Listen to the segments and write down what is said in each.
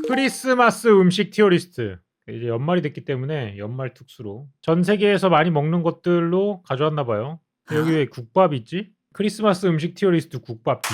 크리스마스 음식 티어리스트. 이제 연말이 됐기 때문에 연말 특수로 전 세계에서 많이 먹는 것들로 가져왔나 봐요. 여기 왜 국밥이 있지? 크리스마스 음식 티어리스트 국밥 B.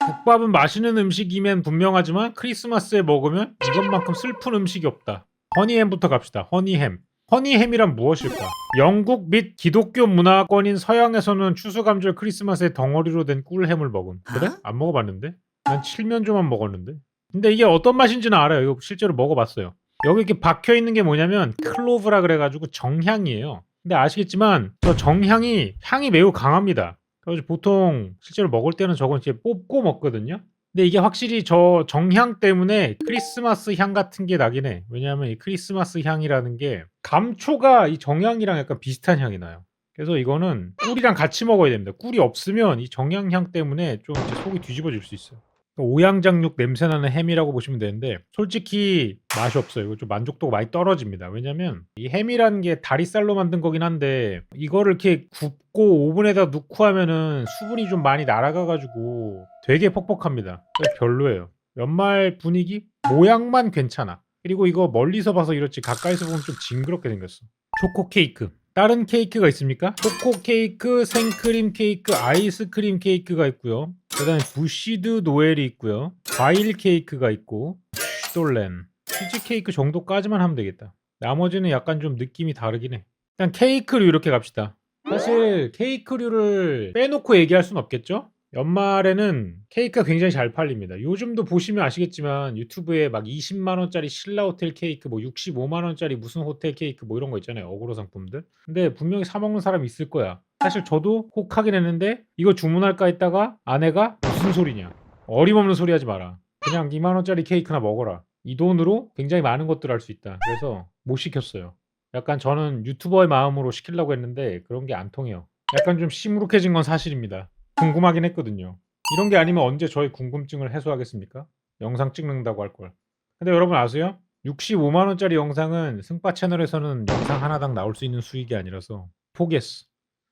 국밥은 맛있는 음식이면 분명하지만 크리스마스에 먹으면 이것만큼 슬픈 음식이 없다. 허니햄부터 갑시다. 허니햄. 허니햄이란 무엇일까? 영국 및 기독교 문화권인 서양에서는 추수감절 크리스마스에 덩어리로 된 꿀햄을 먹음. 그래? 안 먹어봤는데? 난 칠면조만 먹었는데. 근데 이게 어떤 맛인지는 알아요. 이거 실제로 먹어봤어요. 여기 이렇게 박혀 있는 게 뭐냐면 클로브라 그래가지고 정향이에요. 근데 아시겠지만 저 정향이 향이 매우 강합니다. 그래서 보통 실제로 먹을 때는 저건 이제 뽑고 먹거든요. 근데 이게 확실히 저 정향 때문에 크리스마스 향 같은 게 나긴 해. 왜냐하면 이 크리스마스 향이라는 게 감초가 이 정향이랑 약간 비슷한 향이 나요. 그래서 이거는 꿀이랑 같이 먹어야 됩니다. 꿀이 없으면 이 정향 향 때문에 좀 이제 속이 뒤집어질 수 있어요. 오양장육 냄새나는 햄이라고 보시면 되는데 솔직히 맛이 없어요. 이거 좀 만족도가 많이 떨어집니다. 왜냐면 이 햄이라는 게 다리살로 만든 거긴 한데 이거를 이렇게 굽고 오븐에다 넣고 하면은 수분이 좀 많이 날아가 가지고 되게 퍽퍽합니다. 그래서 별로예요. 연말 분위기? 모양만 괜찮아. 그리고 이거 멀리서 봐서 이렇지 가까이서 보면 좀 징그럽게 생겼어. 초코 케이크. 다른 케이크가 있습니까? 초코 케이크, 생크림 케이크, 아이스크림 케이크가 있고요. 그다음에 부시드 노엘이 있고요. 과일 케이크가 있고 슈돌렌, 치즈 케이크 정도까지만 하면 되겠다. 나머지는 약간 좀 느낌이 다르긴 해. 일단 케이크류 이렇게 갑시다. 사실 케이크류를 빼놓고 얘기할 순 없겠죠? 연말에는 케이크가 굉장히 잘 팔립니다. 요즘도 보시면 아시겠지만 유튜브에 막 20만 원짜리 신라 호텔 케이크, 뭐 65만 원짜리 무슨 호텔 케이크 뭐 이런 거 있잖아요. 어그로 상품들. 근데 분명히 사 먹는 사람이 있을 거야. 사실 저도 혹 하긴 했는데 이거 주문할까 했다가 아내가 무슨 소리냐. 어림없는 소리 하지 마라. 그냥 2만 원짜리 케이크나 먹어라. 이 돈으로 굉장히 많은 것들을 할 수 있다. 그래서 못 시켰어요. 약간 저는 유튜버의 마음으로 시키려고 했는데 그런 게 안 통해요. 약간 좀 시무룩해진 건 사실입니다. 궁금하긴 했거든요. 이런 게 아니면 언제 저의 궁금증을 해소하겠습니까? 영상 찍는다고 할 걸. 근데 여러분 아세요? 65만 원짜리 영상은 승빠 채널에서는 영상 하나당 나올 수 있는 수익이 아니라서 포기했어.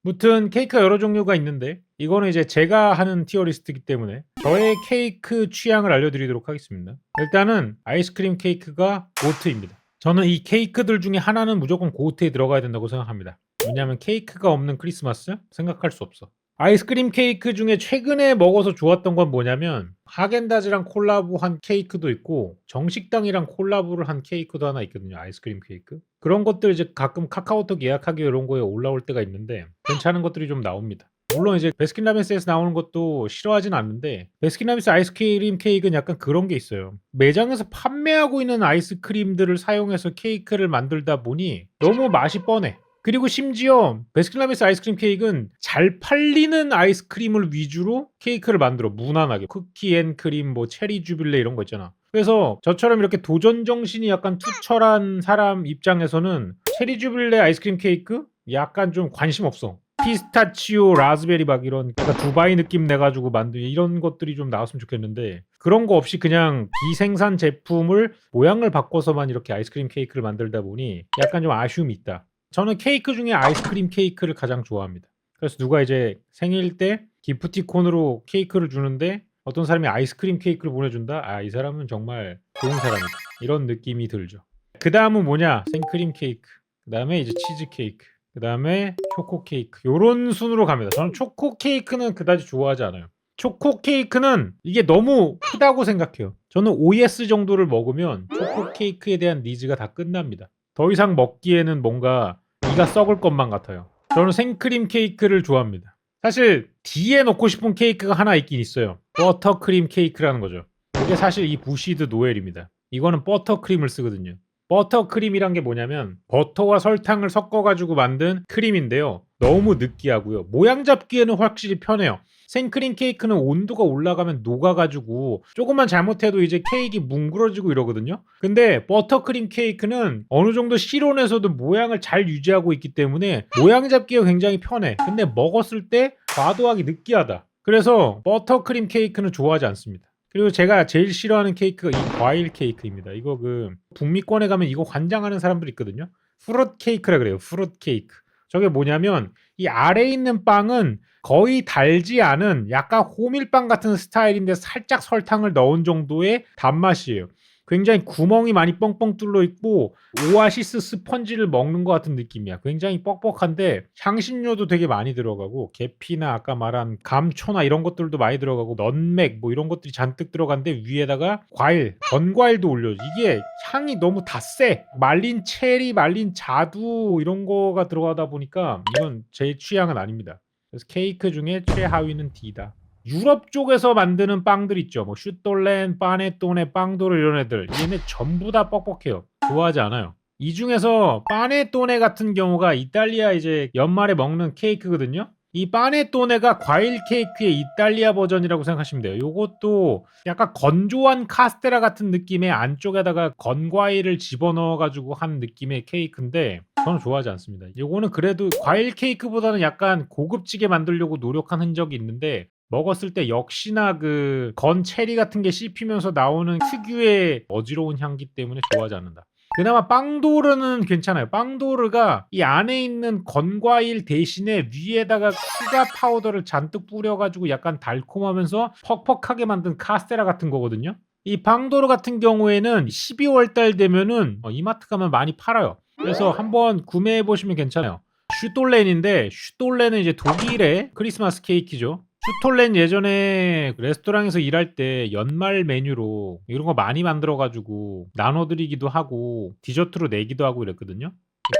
무튼 케이크가 여러 종류가 있는데 이거는 이제 제가 하는 티어리스트이기 때문에 저의 케이크 취향을 알려드리도록 하겠습니다. 일단은 아이스크림 케이크가 고트입니다. 저는 이 케이크들 중에 하나는 무조건 고트에 들어가야 된다고 생각합니다. 왜냐하면 케이크가 없는 크리스마스? 생각할 수 없어. 아이스크림 케이크 중에 최근에 먹어서 좋았던 건 뭐냐면 하겐다즈랑 콜라보한 케이크도 있고 정식당이랑 콜라보를 한 케이크도 하나 있거든요. 아이스크림 케이크. 그런 것들 이제 가끔 카카오톡 예약하기 이런 거에 올라올 때가 있는데 괜찮은 것들이 좀 나옵니다. 물론 이제 베스킨라빈스에서 나오는 것도 싫어하진 않는데 베스킨라빈스 아이스크림 케이크는 약간 그런 게 있어요. 매장에서 판매하고 있는 아이스크림들을 사용해서 케이크를 만들다 보니 너무 맛이 뻔해. 그리고 심지어 베스킨라빈스 아이스크림 케이크는 잘 팔리는 아이스크림을 위주로 케이크를 만들어. 무난하게 쿠키 앤 크림, 뭐 체리 주빌레 이런 거 있잖아. 그래서 저처럼 이렇게 도전 정신이 약간 투철한 사람 입장에서는 체리 주빌레 아이스크림 케이크 약간 좀 관심 없어. 피스타치오, 라즈베리 막 이런 약간 두바이 느낌 내가지고 만든 이런 것들이 좀 나왔으면 좋겠는데 그런 거 없이 그냥 비생산 제품을 모양을 바꿔서만 이렇게 아이스크림 케이크를 만들다 보니 약간 좀 아쉬움이 있다. 저는 케이크 중에 아이스크림 케이크를 가장 좋아합니다. 그래서 누가 이제 생일 때 기프티콘으로 케이크를 주는데 어떤 사람이 아이스크림 케이크를 보내준다? 아, 이 사람은 정말 좋은 사람이다. 이런 느낌이 들죠. 그 다음은 뭐냐? 생크림 케이크. 그 다음에 이제 치즈 케이크. 그 다음에 초코 케이크. 요런 순으로 갑니다. 저는 초코 케이크는 그다지 좋아하지 않아요. 초코 케이크는 이게 너무 크다고 생각해요. 저는 OS 정도를 먹으면 초코 케이크에 대한 니즈가 다 끝납니다. 더 이상 먹기에는 뭔가 이가 썩을 것만 같아요. 저는 생크림 케이크를 좋아합니다. 사실 D에 넣고 싶은 케이크가 하나 있긴 있어요. 버터크림 케이크라는 거죠. 이게 사실 이 부시드 노엘입니다. 이거는 버터크림을 쓰거든요. 버터크림이란 게 뭐냐면 버터와 설탕을 섞어가지고 만든 크림인데요. 너무 느끼하고요. 모양 잡기에는 확실히 편해요. 생크림 케이크는 온도가 올라가면 녹아가지고 조금만 잘못해도 이제 케이크 뭉그러지고 이러거든요. 근데 버터크림 케이크는 어느 정도 실온에서도 모양을 잘 유지하고 있기 때문에 모양 잡기가 굉장히 편해. 근데 먹었을 때 과도하게 느끼하다. 그래서 버터크림 케이크는 좋아하지 않습니다. 그리고 제가 제일 싫어하는 케이크가 이 과일 케이크입니다. 이거 그 북미권에 가면 이거 환장하는 사람들 있거든요. 프룻 케이크라 그래요. 프룻 케이크. 저게 뭐냐면 이 아래에 있는 빵은 거의 달지 않은 약간 호밀빵 같은 스타일인데 살짝 설탕을 넣은 정도의 단맛이에요. 굉장히 구멍이 많이 뻥뻥 뚫려 있고 오아시스 스펀지를 먹는 것 같은 느낌이야. 굉장히 뻑뻑한데 향신료도 되게 많이 들어가고 계피나 아까 말한 감초나 이런 것들도 많이 들어가고 넌맥 뭐 이런 것들이 잔뜩 들어간데 위에다가 과일, 건과일도 올려줘. 이게 향이 너무 다 세. 말린 체리, 말린 자두 이런 거가 들어가다 보니까 이건 제 취향은 아닙니다. 그래서 케이크 중에 최하위는 D다. 유럽 쪽에서 만드는 빵들 있죠. 뭐 슈톨렌, 파네토네, 빵도르 이런 애들. 얘네 전부 다 뻑뻑해요. 좋아하지 않아요. 이 중에서 파네토네 같은 경우가 이탈리아 이제 연말에 먹는 케이크거든요. 이 파네토네가 과일 케이크의 이탈리아 버전이라고 생각하시면 돼요. 요것도 약간 건조한 카스테라 같은 느낌의 안쪽에다가 건과일을 집어넣어 가지고 한 느낌의 케이크인데 저는 좋아하지 않습니다. 요거는 그래도 과일 케이크보다는 약간 고급지게 만들려고 노력한 흔적이 있는데 먹었을 때 역시나 그 건 체리 같은 게 씹히면서 나오는 특유의 어지러운 향기 때문에 좋아하지 않는다. 그나마 빵도르는 괜찮아요. 빵도르가 이 안에 있는 건과일 대신에 위에다가 슈가 파우더를 잔뜩 뿌려 가지고 약간 달콤하면서 퍽퍽하게 만든 카스테라 같은 거거든요. 이 빵도르 같은 경우에는 12월 달 되면은 이마트 가면 많이 팔아요. 그래서 한번 구매해 보시면 괜찮아요. 슈톨렌인데 슈톨렌은 이제 독일의 크리스마스 케이크죠. 슈톨렌 예전에 레스토랑에서 일할 때 연말 메뉴로 이런 거 많이 만들어 가지고 나눠드리기도 하고 디저트로 내기도 하고 이랬거든요.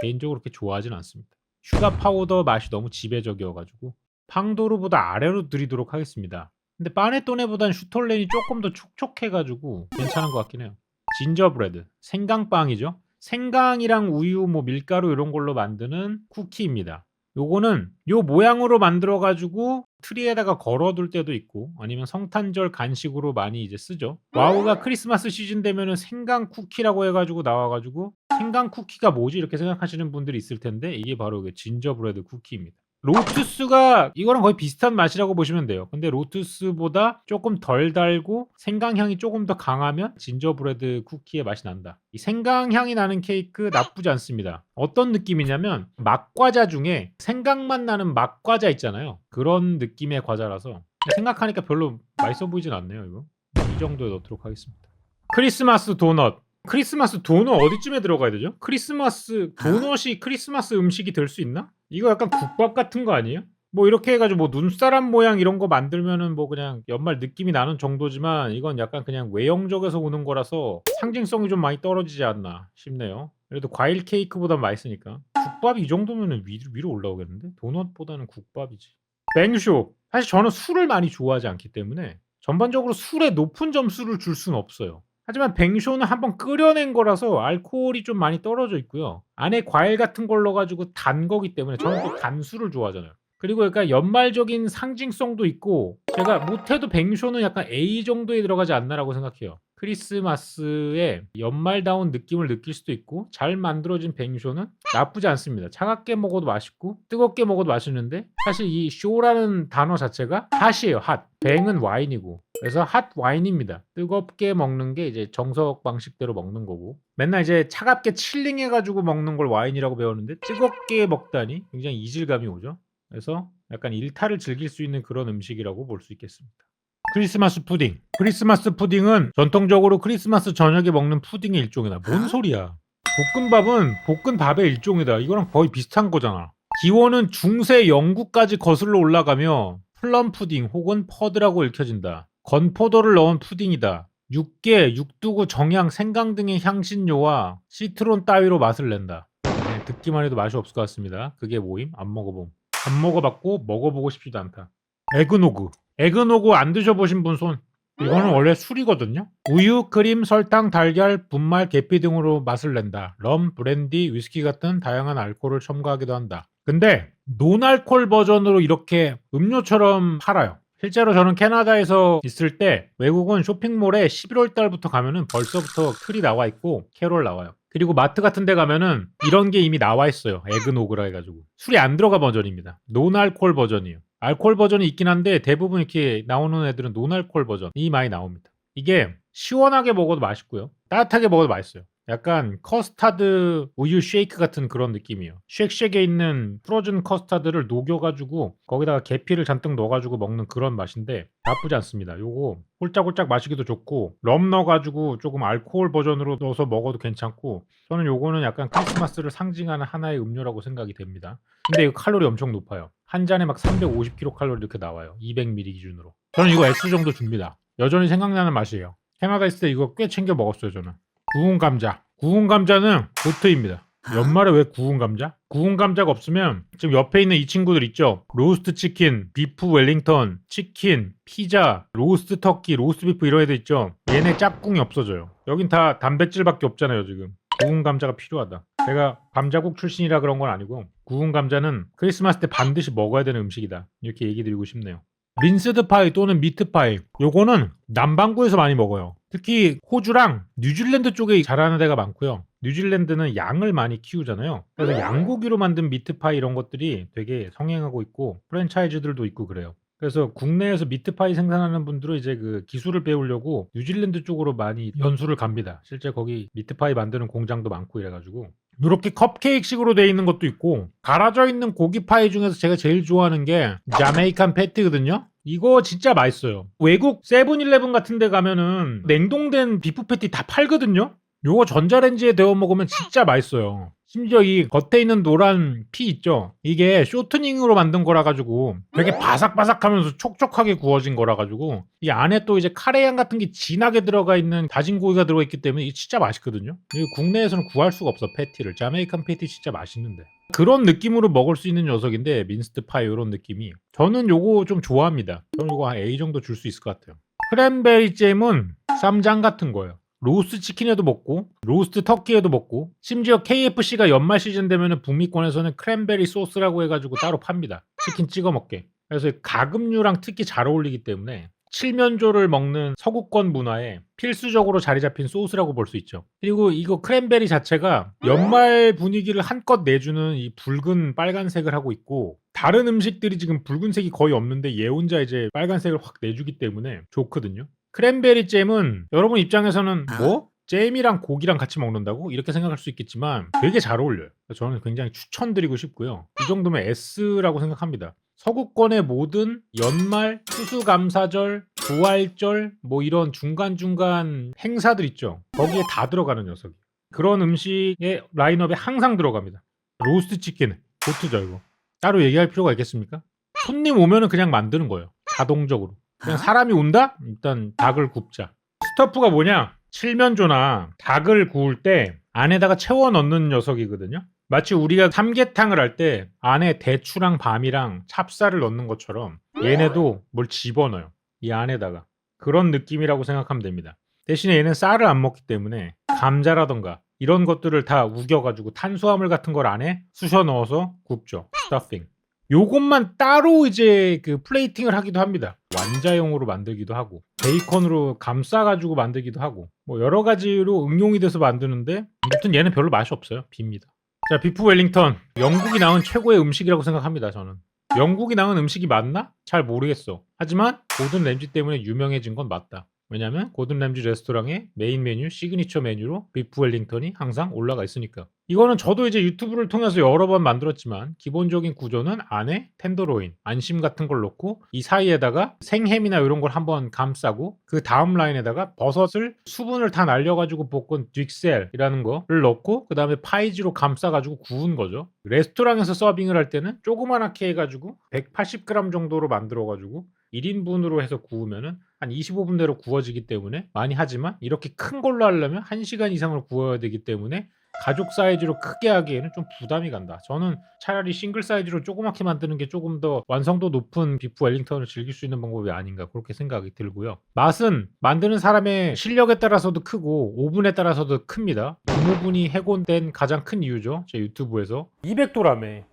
개인적으로 그렇게 좋아하진 않습니다. 슈가 파우더 맛이 너무 지배적이어 가지고 팡도르보다 아래로 드리도록 하겠습니다. 근데 파네토네보다는 슈톨렌이 조금 더 촉촉해 가지고 괜찮은 것 같긴 해요. 진저브레드, 생강빵이죠. 생강이랑 우유, 뭐 밀가루 이런 걸로 만드는 쿠키입니다. 요거는 요 모양으로 만들어 가지고 트리에다가 걸어둘 때도 있고 아니면 성탄절 간식으로 많이 이제 쓰죠. 와우가 크리스마스 시즌 되면은 생강 쿠키라고 해 가지고 나와 가지고 '생강 쿠키가 뭐지?' 이렇게 생각하시는 분들이 있을 텐데 이게 바로 그 진저브레드 쿠키입니다. 로투스가 이거랑 거의 비슷한 맛이라고 보시면 돼요. 근데 로투스보다 쪼끔 덜 달고 생강향이 쪼금 더 강하면 진저브레드 쿠키의 맛이 난다. 이 생강향이 나는 케이크 나쁘지 않습니다. 어떤 느낌이냐면 맛과자 중에 생강맛 나는 맛과자 있잖아요. 그런 느낌의 과자라서 생각하니까 별로 맛있어 보이진 않네요 이거. 이 정도에 넣도록 하겠습니다. 크리스마스 도넛. 크리스마스 도넛 어디쯤에 들어가야 되죠? 크리스마스 도넛이 크리스마스 음식이 될 수 있나? 이거 약간 국밥 같은 거 아니에요? 뭐 이렇게 해 가지고 뭐 눈사람 모양 이런 거 만들면은 뭐 그냥 연말 느낌이 나는 정도지만 이건 약간 그냥 외형적에서 오는 거라서 상징성이 좀 많이 떨어지지 않나 싶네요. 그래도 과일 케이크보단 맛있으니까. 국밥이 이 정도면은 위로 올라오겠는데? 도넛보다는 국밥이지. 뱅쇼. 사실 저는 술을 많이 좋아하지 않기 때문에 전반적으로 술에 높은 점수를 줄 수는 없어요. 하지만 뱅쇼는 한번 끓여낸 거라서 알코올이 좀 많이 떨어져 있고요. 안에 과일 같은 걸 넣어 가지고 단 거기 때문에 저는 또 단 술을 좋아하잖아요. 그리고 약간 연말적인 상징성도 있고 제가 못해도 뱅쇼는 약간 A 정도에 들어가지 않나라고 생각해요. 크리스마스에 연말다운 느낌을 느낄 수도 있고 잘 만들어진 뱅쇼는 나쁘지 않습니다. 차갑게 먹어도 맛있고 뜨겁게 먹어도 맛있는데 사실 이 쇼라는 단어 자체가 핫이에요. 핫. 뱅은 와인이고 그래서 핫 와인입니다. 뜨겁게 먹는 게 이제 정석 방식대로 먹는 거고 맨날 이제 차갑게 칠링해 가지고 먹는 걸 와인이라고 배웠는데 뜨겁게 먹다니 굉장히 이질감이 오죠. 그래서 약간 일탈을 즐길 수 있는 그런 음식이라고 볼 수 있겠습니다. 크리스마스 푸딩. 크리스마스 푸딩은 전통적으로 크리스마스 저녁에 먹는 푸딩의 일종이다. 뭔 소리야. 볶음밥은 볶은밥의 일종이다. 이거랑 거의 비슷한 거잖아. 기원은 중세 영국까지 거슬러 올라가며 플럼 푸딩 혹은 퍼드라고 읽혀진다. 건포도를 넣은 푸딩이다. 육개, 육두구, 정향, 생강 등의 향신료와 시트론 따위로 맛을 낸다. 네, 듣기만 해도 맛이 없을 것 같습니다. 그게 뭐임? 안 먹어봄. 안 먹어봤고 먹어보고 싶지도 않다. 에그노그. 에그노그 안 드셔보신 분 손. 이거는 원래 술이거든요. 우유, 크림, 설탕, 달걀, 분말, 계피 등으로 맛을 낸다. 럼, 브랜디, 위스키 같은 다양한 알코올을 첨가하기도 한다. 근데 논알콜 버전으로 이렇게 음료처럼 팔아요. 실제로 저는 캐나다에서 있을 때 외국은 쇼핑몰에 11월 달부터 가면은 벌써부터 틀이 나와 있고 캐롤 나와요. 그리고 마트 같은 데 가면은 이런 게 이미 나와 있어요. 에그노그라 해가지고. 술이 안 들어가 버전입니다. 논알콜 버전이에요. 알콜 버전이 있긴 한데 대부분 이렇게 나오는 애들은 논알콜 버전이 많이 나옵니다. 이게 시원하게 먹어도 맛있고요. 따뜻하게 먹어도 맛있어요. 약간 커스타드 우유 쉐이크 같은 그런 느낌이에요. 쉑쉑에 있는 프로즌 커스타드를 녹여가지고 거기다가 계피를 잔뜩 넣어가지고 먹는 그런 맛인데 나쁘지 않습니다. 요거 홀짝홀짝 마시기도 좋고 럼 넣어가지고 조금 알코올 버전으로 넣어서 먹어도 괜찮고 저는 요거는 약간 크리스마스를 상징하는 하나의 음료라고 생각이 됩니다. 근데 이거 칼로리 엄청 높아요. 한 잔에 막 350kcal 이렇게 나와요. 200ml 기준으로. 저는 이거 S 정도 줍니다. 여전히 생각나는 맛이에요. 캐나다 있을 때 이거 꽤 챙겨 먹었어요 저는. 구운 감자. 구운 감자는 고트입니다. 연말에 왜 구운 감자? 구운 감자가 없으면 지금 옆에 있는 이 친구들 있죠? 로스트 치킨, 비프 웰링턴, 치킨, 피자, 로스트 터키, 로스트 비프 이런 애들 있죠? 얘네 짝꿍이 없어져요. 여긴 다 단백질밖에 없잖아요 지금. 구운 감자가 필요하다. 제가 감자국 출신이라 그런 건 아니고 구운 감자는 크리스마스 때 반드시 먹어야 되는 음식이다. 이렇게 얘기 드리고 싶네요. 민스드 파이 또는 미트 파이 요거는 남반구에서 많이 먹어요. 특히 호주랑 뉴질랜드 쪽에 자라는 데가 많고요. 뉴질랜드는 양을 많이 키우잖아요. 그래서 양고기로 만든 미트 파이 이런 것들이 되게 성행하고 있고 프랜차이즈들도 있고 그래요. 그래서 국내에서 미트 파이 생산하는 분들은 이제 그 기술을 배우려고 뉴질랜드 쪽으로 많이 연수를 갑니다. 실제 거기 미트 파이 만드는 공장도 많고 이래가지고 이렇게 컵케이크식으로 돼 있는 것도 있고 갈아져 있는 고기 파이 중에서 제가 제일 좋아하는 게 자메이칸 패티거든요. 이거 진짜 맛있어요. 외국 세븐일레븐 같은 데 가면은 냉동된 비프 패티 다 팔거든요. 요거 전자레인지에 데워 먹으면 진짜 맛있어요. 심지어 이 겉에 있는 노란 피 있죠? 이게 쇼트닝으로 만든 거라 가지고 되게 바삭바삭하면서 촉촉하게 구워진 거라 가지고 이 안에 또 이제 카레향 같은 게 진하게 들어가 있는 다진 고기가 들어가 있기 때문에 이게 진짜 맛있거든요. 이거 국내에서는 구할 수가 없어 패티를. 자메이칸 패티 진짜 맛있는데. 그런 느낌으로 먹을 수 있는 녀석인데 민스트 파이 이런 느낌이 저는 요거 좀 좋아합니다. 저는 요거 한 A 정도 줄 수 있을 것 같아요. 크랜베리 잼은 쌈장 같은 거예요. 로스트 치킨에도 먹고 로스트 터키에도 먹고 심지어 KFC가 연말 시즌 되면 북미권에서는 크랜베리 소스라고 해가지고 따로 팝니다. 치킨 찍어 먹게. 그래서 가금류랑 특히 잘 어울리기 때문에 칠면조를 먹는 서구권 문화에 필수적으로 자리 잡힌 소스라고 볼 수 있죠. 그리고 이거 크랜베리 자체가 연말 분위기를 한껏 내주는 이 붉은 빨간색을 하고 있고 다른 음식들이 지금 붉은색이 거의 없는데 얘 혼자 이제 빨간색을 확 내주기 때문에 좋거든요. 크랜베리 잼은 여러분 입장에서는 뭐? 잼이랑 고기랑 같이 먹는다고? 이렇게 생각할 수 있겠지만 되게 잘 어울려요. 저는 굉장히 추천드리고 싶고요. 이 정도면 S라고 생각합니다. 서구권의 모든 연말, 추수감사절, 부활절 뭐 이런 중간중간 행사들 있죠. 거기에 다 들어가는 녀석이. 그런 음식의 라인업에 항상 들어갑니다. 로스트 치킨, 고트죠 이거. 따로 얘기할 필요가 있겠습니까? 손님 오면은 그냥 만드는 거예요. 자동적으로. 그냥 사람이 온다? 일단 닭을 굽자. 스터프가 뭐냐? 칠면조나 닭을 구울 때 안에다가 채워 넣는 녀석이거든요. 마치 우리가 삼계탕을 할 때 안에 대추랑 밤이랑 찹쌀을 넣는 것처럼 얘네도 뭘 집어넣어요. 이 안에다가. 그런 느낌이라고 생각하면 됩니다. 대신에 얘는 쌀을 안 먹기 때문에 감자라던가 이런 것들을 다 우겨가지고 탄수화물 같은 걸 안에 쑤셔 넣어서 굽죠. 스터핑. 요것만 따로 이제 그 플레이팅을 하기도 합니다. 완자용으로 만들기도 하고 베이컨으로 감싸가지고 만들기도 하고 뭐 여러 가지로 응용이 돼서 만드는데 아무튼 얘는 별로 맛이 없어요. 빕니다. 자, 비프 웰링턴. 영국이 낳은 최고의 음식이라고 생각합니다. 저는. 영국이 낳은 음식이 맞나? 잘 모르겠어. 하지만 고든 램지 때문에 유명해진 건 맞다. 왜냐면 고든 램지 레스토랑의 메인 메뉴, 시그니처 메뉴로 비프 웰링턴이 항상 올라가 있으니까. 이거는 저도 이제 유튜브를 통해서 여러 번 만들었지만 기본적인 구조는 안에 텐더로인, 안심 같은 걸 넣고 이 사이에다가 생햄이나 이런 걸 한번 감싸고 그 다음 라인에다가 버섯을 수분을 다 날려가지고 볶은 딕셀이라는 거를 넣고 그 다음에 파이지로 감싸가지고 구운 거죠. 레스토랑에서 서빙을 할 때는 조그만하게 해가지고 180g 정도로 만들어가지고 1인분으로 해서 구우면은 한 25분 내로 구워지기 때문에 많이 하지만 이렇게 큰 걸로 하려면 1시간 이상을 구워야 되기 때문에 가족 사이즈로 크게 하기에는 좀 부담이 간다. 저는 차라리 싱글 사이즈로 조그맣게 만드는 게 조금 더 완성도 높은 비프 웰링턴을 즐길 수 있는 방법이 아닌가 그렇게 생각이 들고요. 맛은 만드는 사람의 실력에 따라서도 크고 오븐에 따라서도 큽니다. 분오븐이 해곤된 가장 큰 이유죠. 제 유튜브에서 200도라며.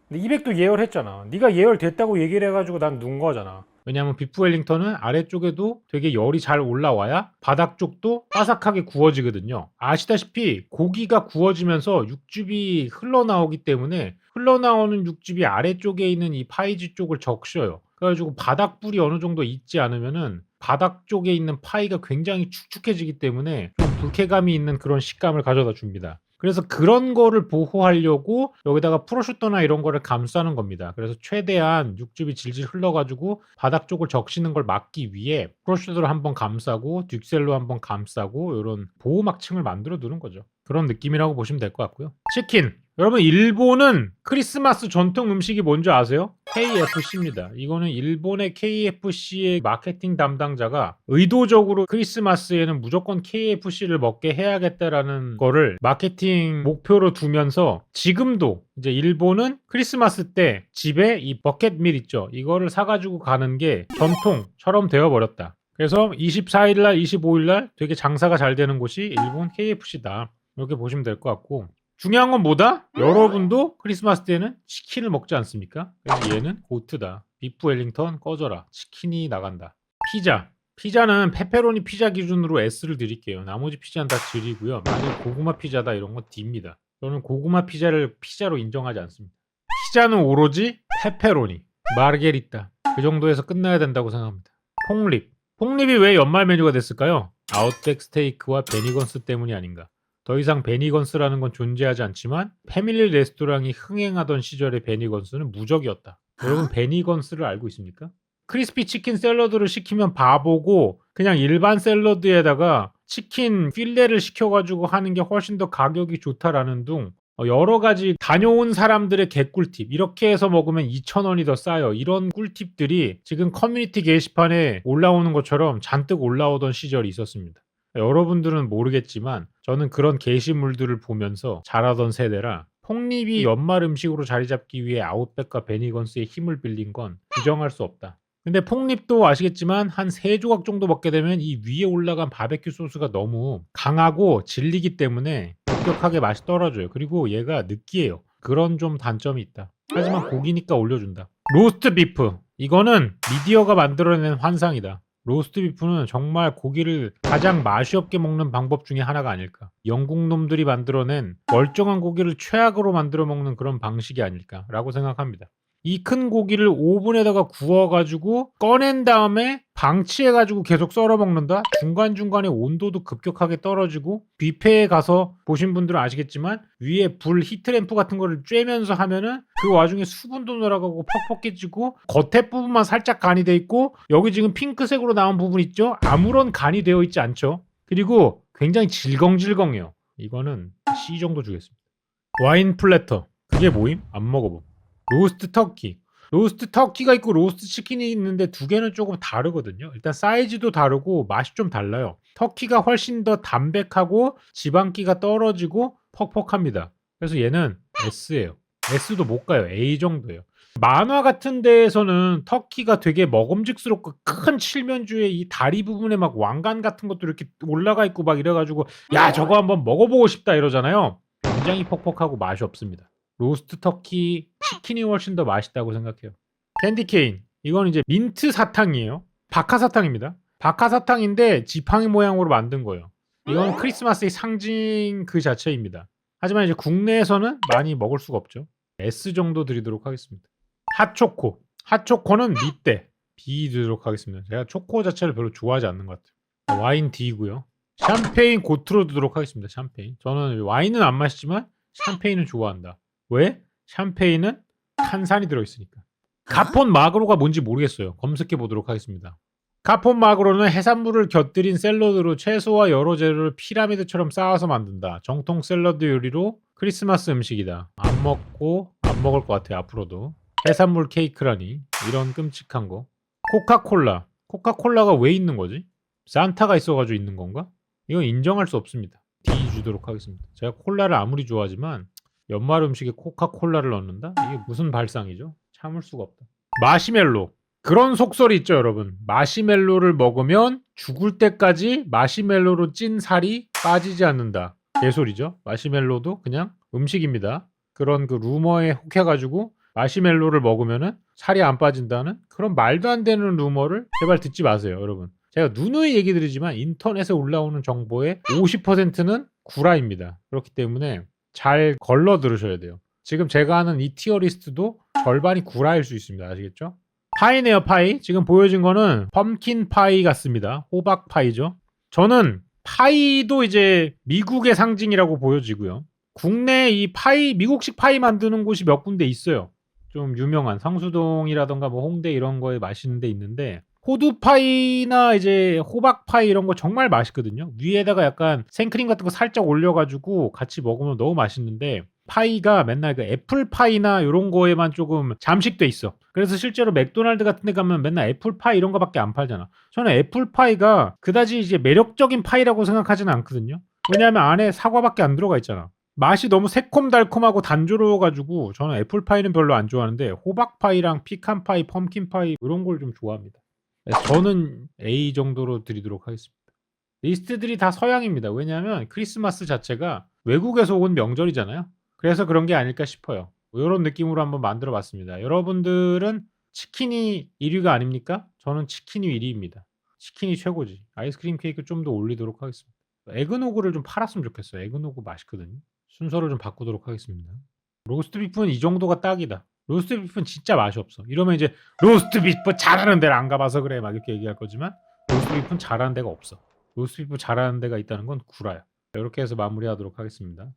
근데 200도 예열했잖아. 네가 예열됐다고 얘기를 해가지고 난 눈 거잖아. 왜냐하면 비프 웰링턴은 아래쪽에도 되게 열이 잘 올라와야 바닥 쪽도 바삭하게 구워지거든요. 아시다시피 고기가 구워지면서 육즙이 흘러나오기 때문에 흘러나오는 육즙이 아래쪽에 있는 이 파이지 쪽을 적셔요. 그래가지고 바닥불이 어느 정도 있지 않으면은 바닥 쪽에 있는 파이가 굉장히 축축해지기 때문에 좀 불쾌감이 있는 그런 식감을 가져다 줍니다. 그래서 그런 거를 보호하려고 여기다가 프로슈터나 이런 거를 감싸는 겁니다. 그래서 최대한 육즙이 질질 흘러 가지고 바닥 쪽을 적시는 걸 막기 위해 프로슈터를 한번 감싸고 듀셀로 한번 감싸고 요런 보호막층을 만들어 두는 거죠. 그런 느낌이라고 보시면 될 것 같고요. 치킨. 여러분 일본은 크리스마스 전통 음식이 뭔지 아세요? KFC입니다. 이거는 일본의 KFC의 마케팅 담당자가 의도적으로 크리스마스에는 무조건 KFC를 먹게 해야겠다라는 거를 마케팅 목표로 두면서 지금도 이제 일본은 크리스마스 때 집에 이 버켓밀 있죠. 이거를 사가지고 가는 게 전통처럼 되어버렸다. 그래서 24일날 25일날 되게 장사가 잘 되는 곳이 일본 KFC다. 이렇게 보시면 될 것 같고 중요한 건 뭐다? 여러분도 크리스마스 때는 치킨을 먹지 않습니까? 그래서 얘는 고트다. 비프 웰링턴 꺼져라. 치킨이 나간다. 피자. 피자는 페페로니 피자 기준으로 S를 드릴게요. 나머지 피자는 다 G이고요. 만약 고구마 피자다 이런 건 D입니다. 저는 고구마 피자를 피자로 인정하지 않습니다. 피자는 오로지 페페로니, 마르게리타 그 정도에서 끝나야 된다고 생각합니다. 폭립. 폭립이 왜 연말 메뉴가 됐을까요? 아웃백 스테이크와 베니건스 때문이 아닌가. 더 이상 베니건스라는 건 존재하지 않지만 패밀리 레스토랑이 흥행하던 시절의 베니건스는 무적이었다. 여러분 베니건스를 알고 있습니까? 크리스피 치킨 샐러드를 시키면 바보고 그냥 일반 샐러드에다가 치킨 필레를 시켜가지고 하는 게 훨씬 더 가격이 좋다라는 둥 여러 가지 다녀온 사람들의 개꿀팁 이렇게 해서 먹으면 2,000원이 더 싸요. 이런 꿀팁들이 지금 커뮤니티 게시판에 올라오는 것처럼 잔뜩 올라오던 시절이 있었습니다. 여러분들은 모르겠지만 저는 그런 게시물들을 보면서 자라던 세대라 폭립이 연말 음식으로 자리 잡기 위해 아웃백과 베니건스의 힘을 빌린 건 부정할 수 없다. 근데 폭립도 아시겠지만 한 3조각 정도 먹게 되면 이 위에 올라간 바베큐 소스가 너무 강하고 질리기 때문에 급격하게 맛이 떨어져요. 그리고 얘가 느끼해요. 그런 좀 단점이 있다. 하지만 고기니까 올려준다. 로스트 비프. 이거는 미디어가 만들어낸 환상이다. 로스트 비프는 정말 고기를 가장 맛이 없게 먹는 방법 중에 하나가 아닐까. 영국 놈들이 만들어낸 멀쩡한 고기를 최악으로 만들어 먹는 그런 방식이 아닐까라고 생각합니다. 이 큰 고기를 오븐에다가 구워가지고 꺼낸 다음에 방치해가지고 계속 썰어 먹는다? 중간중간에 온도도 급격하게 떨어지고 뷔페에 가서 보신 분들은 아시겠지만 위에 불 히트램프 같은 거를 쬐면서 하면은 그 와중에 수분도 날아가고 퍽퍽해지고 겉에 부분만 살짝 간이 돼 있고 여기 지금 핑크색으로 나온 부분 있죠? 아무런 간이 되어 있지 않죠? 그리고 굉장히 질겅질겅해요. 이거는 C 정도 주겠습니다. 와인 플래터. 그게 뭐임? 안 먹어봄. 로스트 터키. 로스트 터키가 있고 로스트 치킨이 있는데 두 개는 조금 다르거든요. 일단 사이즈도 다르고 맛이 좀 달라요. 터키가 훨씬 더 담백하고 지방기가 떨어지고 퍽퍽합니다. 그래서 얘는 S예요. S도 못 가요. A 정도예요. 만화 같은 데에서는 터키가 되게 먹음직스럽고 큰 칠면조에 이 다리 부분에 막 왕관 같은 것도 이렇게 올라가 있고 막 이래가지고 야 저거 한번 먹어보고 싶다 이러잖아요. 굉장히 퍽퍽하고 맛이 없습니다. 로스트 터키 치킨이 훨씬 더 맛있다고 생각해요. 캔디 케인. 이건 이제 민트 사탕이에요. 박하사탕입니다. 박하사탕인데 지팡이 모양으로 만든 거예요. 이건 크리스마스의 상징 그 자체입니다. 하지만 이제 국내에서는 많이 먹을 수가 없죠. S 정도 드리도록 하겠습니다. 핫초코. 핫초코는 밑대 B 드리도록 하겠습니다. 제가 초코 자체를 별로 좋아하지 않는 것 같아요. 와인 D고요. 샴페인 고트로 두도록 하겠습니다. 샴페인. 저는 와인은 안 마시지만 샴페인은 좋아한다. 왜? 샴페인은 탄산이 들어있으니까. 가폰 마그로가 뭔지 모르겠어요. 검색해 보도록 하겠습니다. 가폰 마그로는 해산물을 곁들인 샐러드로 채소와 여러 재료를 피라미드처럼 쌓아서 만든다. 정통 샐러드 요리로 크리스마스 음식이다. 안 먹을 것 같아요. 앞으로도. 해산물 케이크라니. 이런 끔찍한 거. 코카콜라. 코카콜라가 왜 있는 거지? 산타가 있어가지고 있는 건가? 이건 인정할 수 없습니다. D 주도록 하겠습니다. 제가 콜라를 아무리 좋아하지만 연말 음식에 코카콜라를 넣는다? 이게 무슨 발상이죠? 참을 수가 없다. 마시멜로. 그런 속설이 있죠, 여러분. 마시멜로를 먹으면 죽을 때까지 마시멜로로 찐 살이 빠지지 않는다. 개소리죠. 마시멜로도 그냥 음식입니다. 그런 그 루머에 혹해가지고 마시멜로를 먹으면은 살이 안 빠진다는 그런 말도 안 되는 루머를 제발 듣지 마세요, 여러분. 제가 누누이 얘기 드리지만 인터넷에 올라오는 정보의 50%는 구라입니다. 그렇기 때문에 잘 걸러 들으셔야 돼요. 지금 제가 하는 이 티어리스트도 절반이 구라일 수 있습니다. 아시겠죠? 파이네요, 파이. 지금 보여진 거는 펌킨 파이 같습니다. 호박 파이죠. 저는 파이도 이제 미국의 상징이라고 보여지고요. 국내에 이 파이 미국식 파이 만드는 곳이 몇 군데 있어요. 좀 유명한 성수동이라든가 뭐 홍대 이런 거에 맛있는 데 있는데 호두 파이나 이제 호박 파이 이런 거 정말 맛있거든요. 위에다가 약간 생크림 같은 거 살짝 올려 가지고 같이 먹으면 너무 맛있는데 파이가 맨날 그 애플 파이나 요런 거에만 조금 잠식돼 있어. 그래서 실제로 맥도날드 같은 데 가면 맨날 애플 파이 이런 거밖에 안 팔잖아. 저는 애플 파이가 그다지 이제 매력적인 파이라고 생각하지는 않거든요. 왜냐하면 안에 사과밖에 안 들어가 있잖아. 맛이 너무 새콤달콤하고 단조로워 가지고 저는 애플 파이는 별로 안 좋아하는데 호박 파이랑 피칸 파이, 펌킨 파이 이런 걸 좀 좋아합니다. 그래서 저는 A 정도로 드리도록 하겠습니다. 리스트들이 다 서양입니다. 왜냐하면 크리스마스 자체가 외국에서 온 명절이잖아요. 그래서 그런 게 아닐까 싶어요. 요런 느낌으로 한번 만들어 봤습니다. 여러분들은 치킨이 1 위가 아닙니까? 저는 치킨이 1 위입니다. 치킨이 최고지. 아이스크림 케이크 좀 더 올리도록 하겠습니다. 에그노그를 좀 팔았으면 좋겠어요. 에그노그 맛있거든요. 순서를 좀 바꾸도록 하겠습니다. 로스트 비프는 이 정도가 딱이다. 로스트 비프는 진짜 맛이 없어. 이러면 이제 "로스트 비프 잘하는 데를 안 가 봐서 그래." 막 이렇게 얘기할 거지만 로스트 비프는 잘하는 데가 없어. 로스트 비프 잘하는 데가 있다는 건 구라야. 요렇게 해서 마무리하도록 하겠습니다.